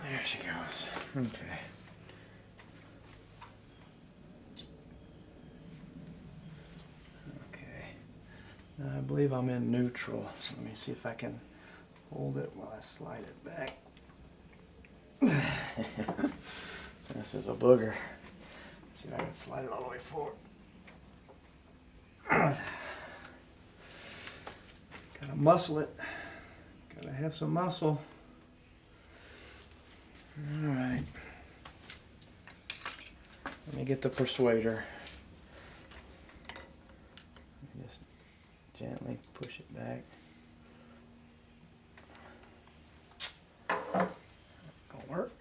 There she goes. Okay. Okay. I believe I'm in neutral, so let me see if I can hold it while I slide it back. This is a booger. Let's see if I can slide it all the way forward. Gotta muscle it. Gotta have some muscle. Alright. Let me get the persuader. Just gently push it back. Gonna work.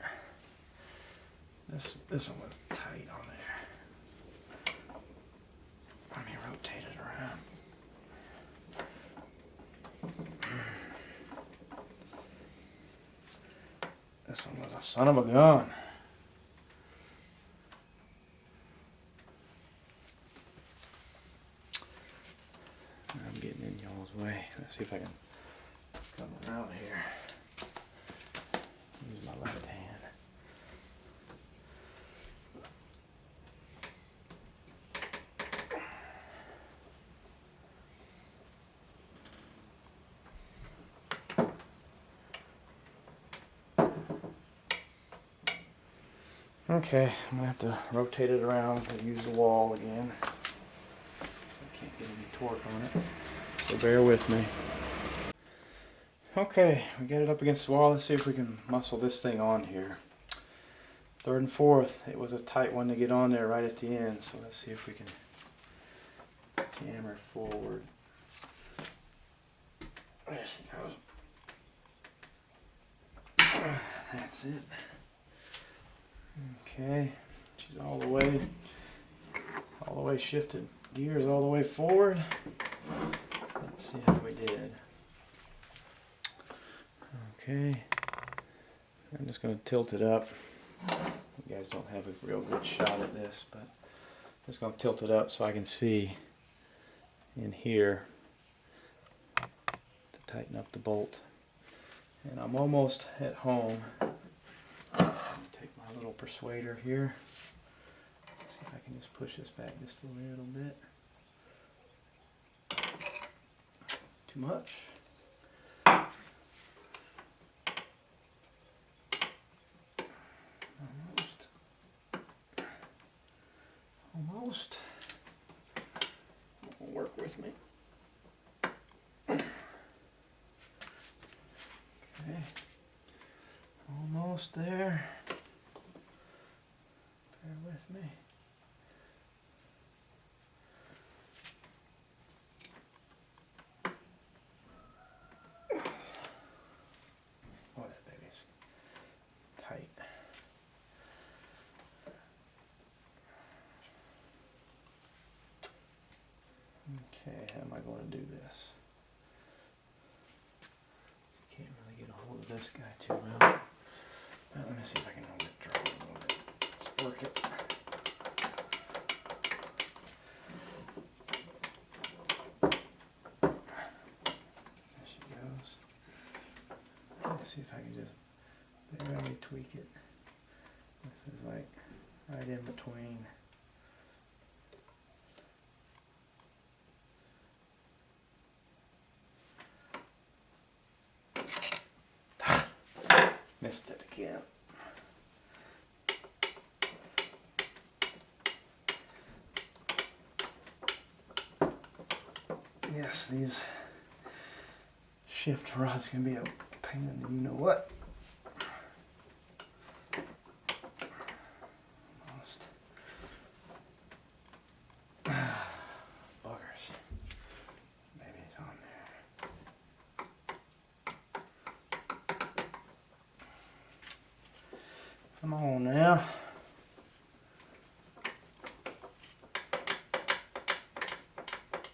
This one was tight on there. Let me rotate it around. This one was a son of a gun. I'm getting in y'all's way. Let's see if I can come around here. Use my left hand. Okay, I'm gonna have to rotate it around to use the wall again. I can't get any torque on it, so bear with me. Okay, we got it up against the wall. Let's see if we can muscle this thing on here. Third and fourth, it was a tight one to get on there right at the end, so let's see if we can hammer forward. There she goes. That's it. Okay, she's all the way shifted. Gears all the way forward. Let's see how we did. Okay, I'm just going to tilt it up. You guys don't have a real good shot at this, but I'm just going to tilt it up so I can see in here to tighten up the bolt. And I'm almost at home. Take my little persuader here. See if I can just push this back just a little bit. Too much. Almost. Work with me. Okay. Almost there. Bear with me. Oh, that baby's tight. Okay, how am I going to do this? Can't really get a hold of this guy too well. Let me see if I can hold it dry a little bit. Let's work it. There she goes. Let's see if I can just barely tweak it. This is like right in between. Missed it again. Yes, these shift rods can be a pain in the you know what. Almost. Buggers. Maybe it's on there. Come on now.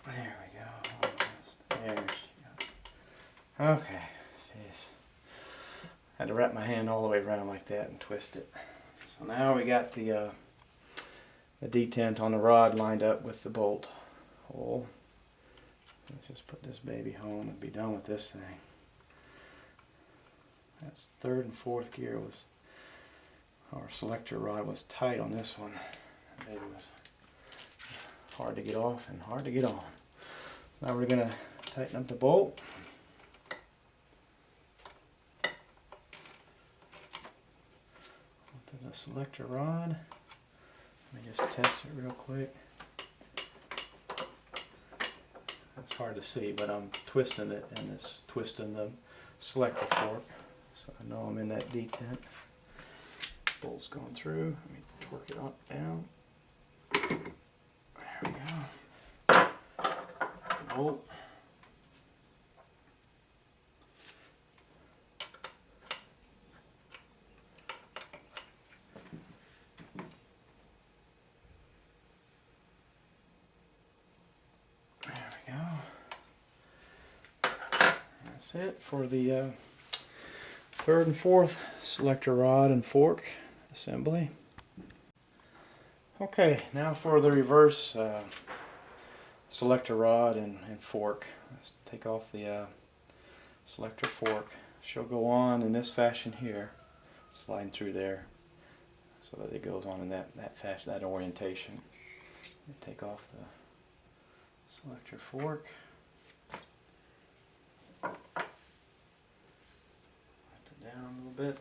There we go. Almost. There she goes. Okay. Jeez. Had to wrap my hand all the way around like that and twist it. So now we got the detent on the rod lined up with the bolt hole. Let's just put this baby home and be done with this thing. That's third and fourth gear was our selector rod was tight on this one. It was hard to get off and hard to get on. So now we're going to tighten up the bolt. Onto the selector rod. Let me just test it real quick. It's hard to see, but I'm twisting it and it's twisting the selector fork. So I know I'm in that detent. Bolt's going through. Let me torque it up, down. There we go. The bolt. There we go. That's it for the third and fourth selector rod and fork assembly. Okay, now for the reverse selector rod and fork. Let's take off the selector fork. She'll go on in this fashion here, sliding through there, so that it goes on in that fashion, that orientation. Take off the selector fork. Lift it down a little bit.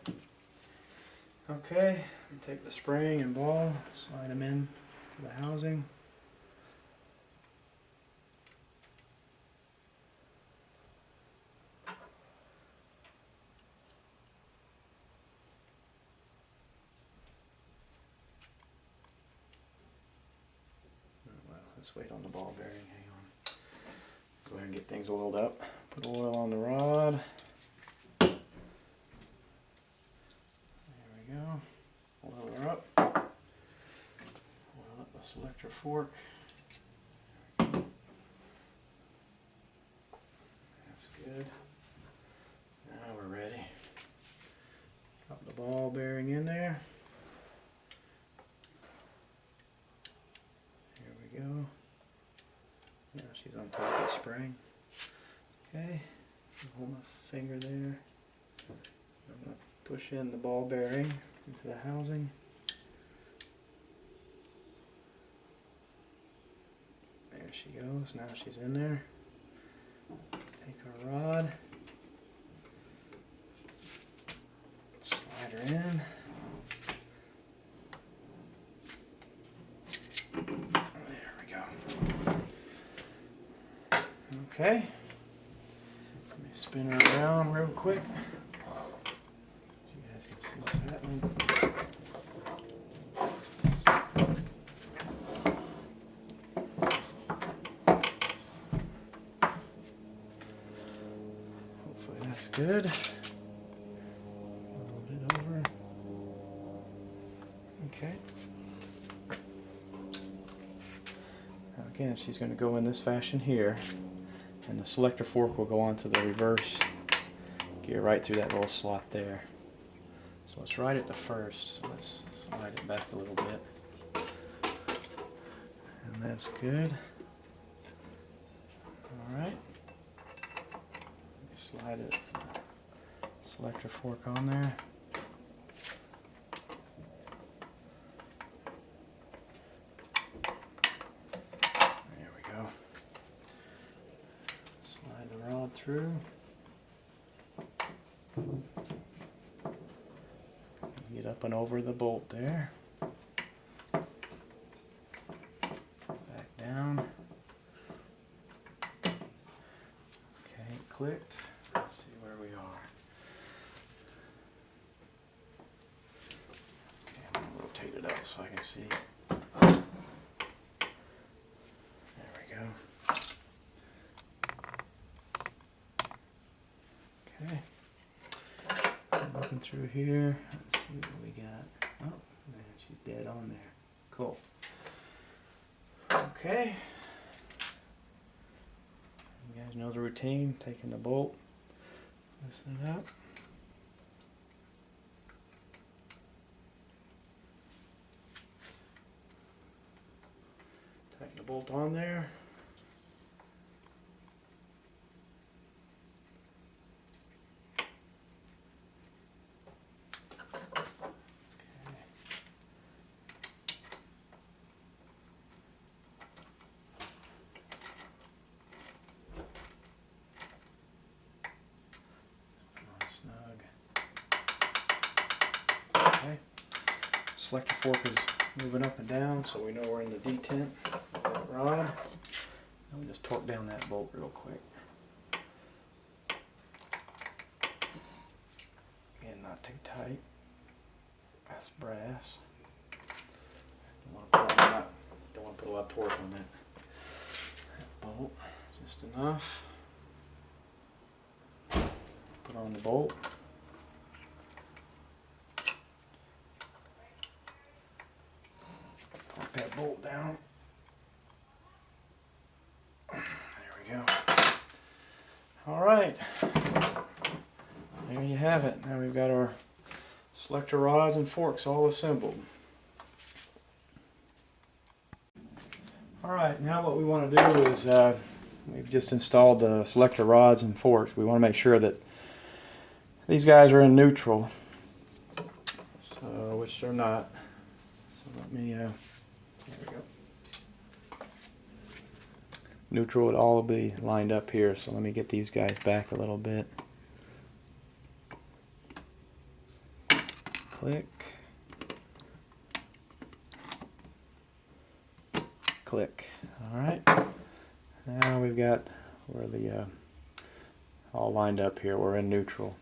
Okay, take the spring and ball, slide them in to the housing. Well, let's wait on the ball bearing, hang on. Go ahead and get things oiled up. Put oil on the rod. Go. Oil her up. Oil up the selector fork. That's good. Now we're ready. Drop the ball bearing in there. Here we go. Now she's on top of the spring. Okay. Hold my finger there. I'm going to push in the ball bearing into the housing. There she goes. Now she's in there. Take our rod. Slide her in. There we go. Okay. Let me spin her around real quick. Hopefully that's good. A little bit over. Okay. Now again, she's going to go in this fashion here, and the selector fork will go onto the reverse gear right through that little slot there. So it's right at the first, so let's slide it back a little bit. And that's good. Alright. Slide it, selector fork on there. There we go. Slide the rod through. Get up and over the bolt there. Back down. Okay, it clicked. Let's see where we are. Okay, I'm going to rotate it out so I can see. There we go. Okay. Looking through here. Let's see what we got. Oh, man, she's dead on there. Cool. Okay. You guys know the routine. Taking the bolt, loosen it up. Tighten the bolt on there. Okay. selector fork is moving up and down, so we know we're in the detent of that rod. Let me just torque down that bolt real quick. Again, not too tight. That's brass. Don't want to put a lot of torque on that bolt. Just enough. Put on the bolt. Torque that bolt down. There we go. All right. There you have it. Now we've got our selector rods and forks all assembled. Alright, now what we want to do is we've just installed the selector rods and forks. We want to make sure that these guys are in neutral, so which they're not. So let me, there we go. Neutral would all be lined up here, so let me get these guys back a little bit. Click. Click. Alright. Now we've got where the all lined up here. We're in neutral.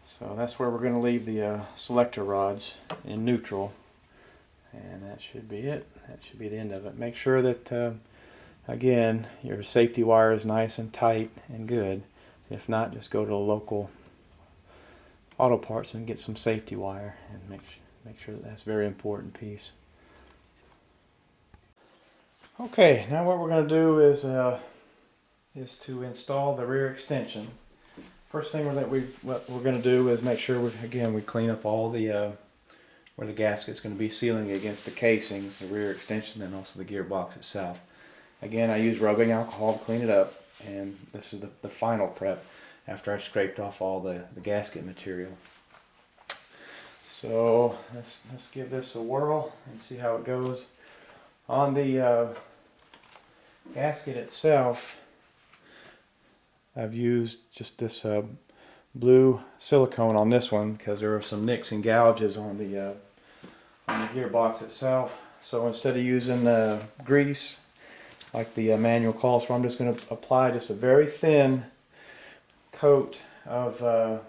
So that's where we're going to leave the selector rods in neutral. And that should be it. That should be the end of it. Make sure that, again, your safety wire is nice and tight and good. If not, just go to the local auto parts and get some safety wire and make sure that that's a very important piece. Okay, now what we're going to do is to install the rear extension. First thing what we're going to do is make sure we clean up all the where the gasket's going to be sealing against the casings, the rear extension, and also the gearbox itself. Again, I use rubbing alcohol to clean it up, and this is the final prep after I've scraped off all the gasket material. So let's give this a whirl and see how it goes. On the gasket itself, I've used just this blue silicone on this one because there are some nicks and gouges on the gearbox itself. So instead of using grease like the manual calls for, I'm just going to apply just a very thin coat of the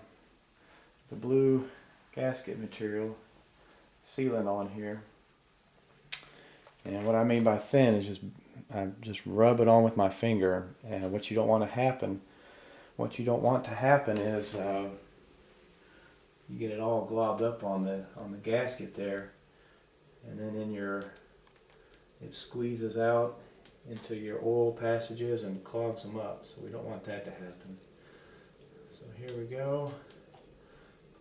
blue gasket material sealant on here. And what I mean by thin is I just rub it on with my finger. And what you don't want to happen is you get it all globbed up on the gasket there, and then it squeezes out into your oil passages and clogs them up. So we don't want that to happen. So here we go,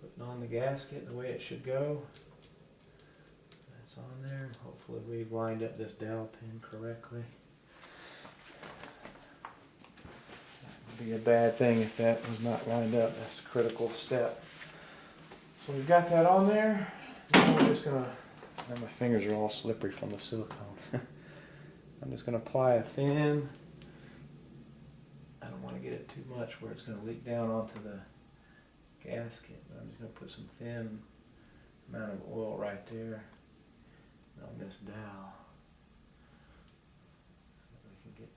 putting on the gasket the way it should go. That's on there. Hopefully we've lined up this dowel pin correctly. That would be a bad thing if that was not lined up. That's a critical step. So we've got that on there. Now we're just going to, my fingers are all slippery from the silicone. I'm just going to apply a thin, I don't want to get it too much where it's going to leak down onto the gasket, but I'm just going to put some thin amount of oil right there on this dowel so that we can get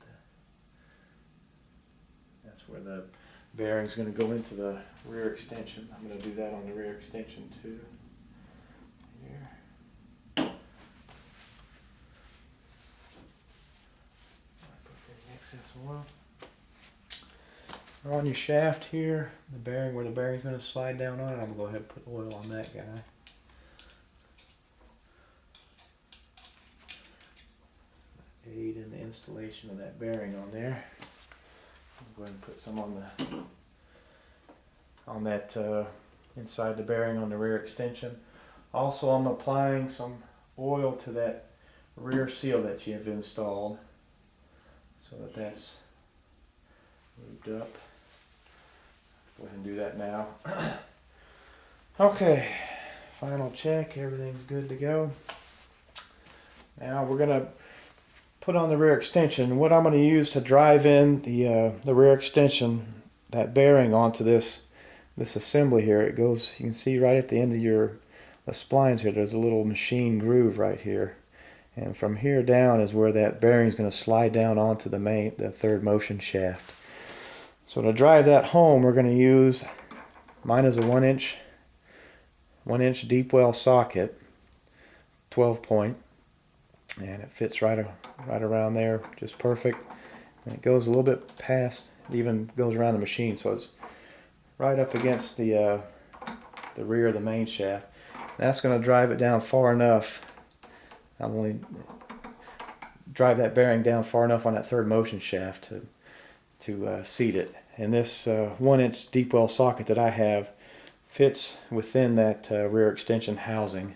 that's where the bearing's going to go into the rear extension. I'm going to do that on the rear extension too. Here. Excess oil. On your shaft here, the bearing where the bearing's going to slide down on it, I'm going to go ahead and put oil on that guy. Aid in the installation of that bearing on there. I'll go ahead and put some on that inside the bearing on the rear extension. Also, I'm applying some oil to that rear seal that you have installed, so that's lubed up. Go ahead and do that now. Okay, final check. Everything's good to go. Now we're going to put on the rear extension. What I'm going to use to drive in the rear extension, that bearing onto this assembly here, it goes, you can see right at the end of your splines here, there's a little machine groove right here. And from here down is where that bearing is going to slide down onto the third motion shaft. So to drive that home, we're going to use, mine is a 1-inch deep well socket, 12 point, and it fits right around there, just perfect. And it goes a little bit past, it even goes around the machine, so it's right up against the rear of the main shaft. That's going to drive it down far enough. I'm only drive that bearing down far enough on that third motion shaft to seat it. And this 1-inch deep well socket that I have fits within that rear extension housing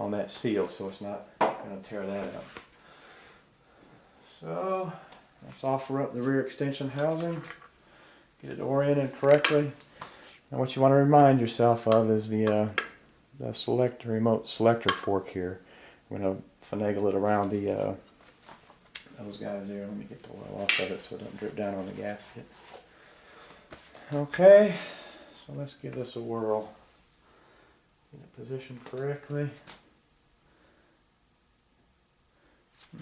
on that seal, so it's not going to tear that up. So let's offer up the rear extension housing, get it oriented correctly. Now what you want to remind yourself of is the remote selector fork here. I'm going to finagle it around those guys there. Let me get the oil off of it so it doesn't drip down on the gasket. Okay, so let's give this a whirl. Get it positioned correctly.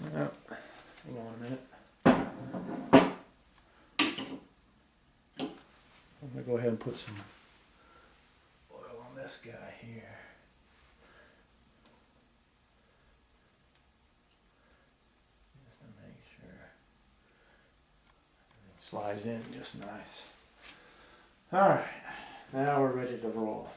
Hang on a minute. I'm going to go ahead and put some oil on this guy here. Just to make sure everything slides in just nice. Alright, now we're ready to roll.